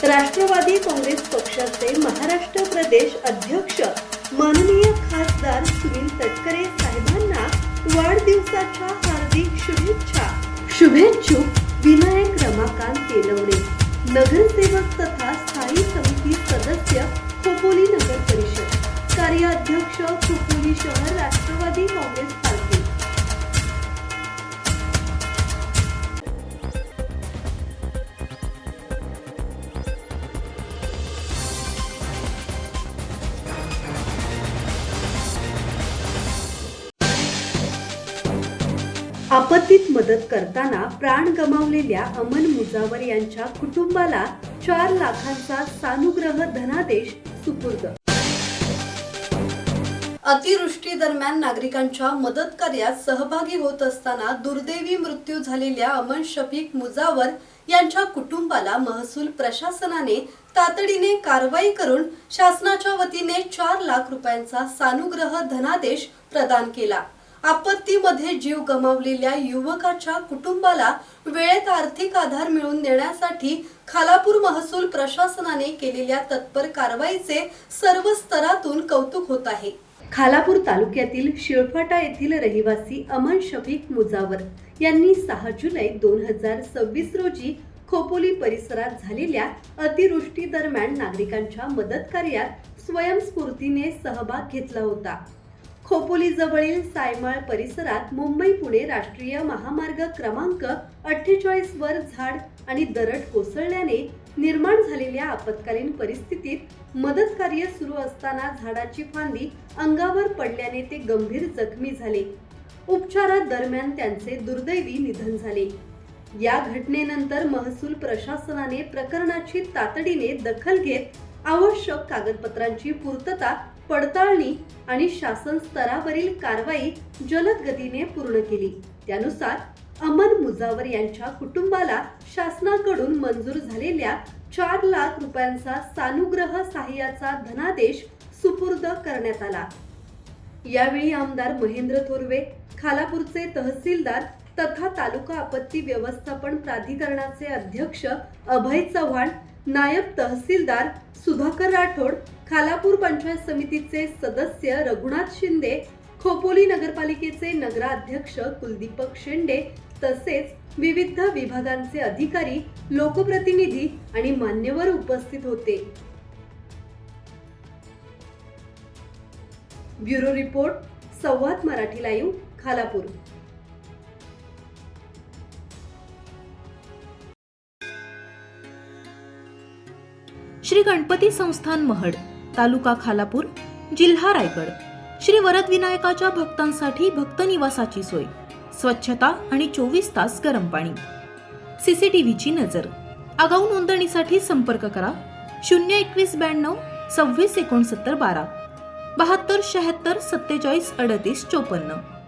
राष्ट्रवादी काँग्रेस पक्षाचे महाराष्ट्र प्रदेश अध्यक्ष माननीय खासदार सुनील तटकरे साहेबांना वाढदिवसाच्या हार्दिक शुभेच्छा। शुभेच्छुक विनायक रमाकांत तेलवडे, नगरसेवक तथा स्थायी समिती सदस्य खोपोली नगर परिषद, कार्याध्यक्ष खोपोली शहर राष्ट्रवादी काँग्रेस पार्टी। आपत्तीत मदत करताना प्राण गमावलेल्या अमन मुजावर यांच्या कुटुंबाला 4 लाखांचा सानुग्रह धनादेश सुपूर्द। अतिवृष्टी दरम्यान नागरिकांच्या मदत कार्यात सहभागी होत असताना दुर्दैवी मृत्यू झालेल्या अमन शफीक मुजावर यांच्या कुटुंबाला महसूल प्रशासनाने तातडीने कारवाई करून शासनाच्या वतीने 4 लाख रुपयांचा सानुग्रह धनादेश प्रदान केला। आपत्तीमध्ये जीव गमावलेल्या युवकाच्या कुटुंबाला वेळेत आर्थिक आधार मिळवून देण्यासाठी खालापूर महसूल प्रशासनाने केलेल्या तत्पर कारवाईचे सर्व स्तरातून कौतुक होत आहे। खालापूर तालुक्यातील शिळफाटा येथील रहिवासी अमन शफीक मुजावर यांनी 6 जुलै 2026 रोजी खोपोली परिसरात झालेल्या अतिवृष्टी दरम्यान नागरिकांच्या मदत कार्यात स्वयंस्फूर्तीने सहभाग घेतला होता। खोपोली जवळील सायमाळ परिसरात मुंबई पुणे राष्ट्रीय महामार्ग क्रमांक 48 वर झाड आणि दरड कोसळल्याने निर्माण झालेल्या आपत्कालीन परिस्थितीत मदत कार्य सुरू असताना झाडाची फांदी अंगावर पडल्याने ते गंभीर जखमी झाले। उपचारादरम्यान त्यांचे दुर्दैवी निधन झाले। या घटनेनंतर महसूल प्रशासनाने प्रकरणाची तातडीने दखल घेत आवश्यक कागदपत्रांची पूर्तता, पडताळणी आणि शासन स्तरावरील कारवाई जलद गतीने पूर्ण केली। त्यानुसार अमन मुजावर यांच्या कुटुंबाला शासनाकडून मंजूर झालेल्या 4 लाख रुपयांचा सानुग्रह सहाय्याचा धनादेश सुपूर्द करण्यात आला। यावेळी आमदार महेंद्र थोरवे, खालापूरचे तहसीलदार तथा तालुका आपत्ती व्यवस्थापन प्राधिकरणाचे अध्यक्ष अभय चव्हाण, नायब तहसीलदार सुधाकर राठोड, खालापूर पंचायत समितीचे सदस्य रघुनाथ शिंदे, खोपोली नगरपालिकेचे नगराध्यक्ष कुलदीपक शेंडे तसेच विविध विभागांचे अधिकारी, लोकप्रतिनिधी आणि मान्यवर उपस्थित होते। ब्युरो रिपोर्ट, संवाद मराठी लाईव्ह, खालापूर। श्री गणपती संस्थान महड, तालुका खालापूर, जिल्हा रायगड। श्री वरद विनायकाच्या भक्तांसाठी भक्त निवासाची सोय, स्वच्छता आणि 24 तास गरम पाणी, सीसीटीव्हीची नजर। आगाऊ नोंदणीसाठी संपर्क करा 021 92 26 69 12 72 76 47 38 54।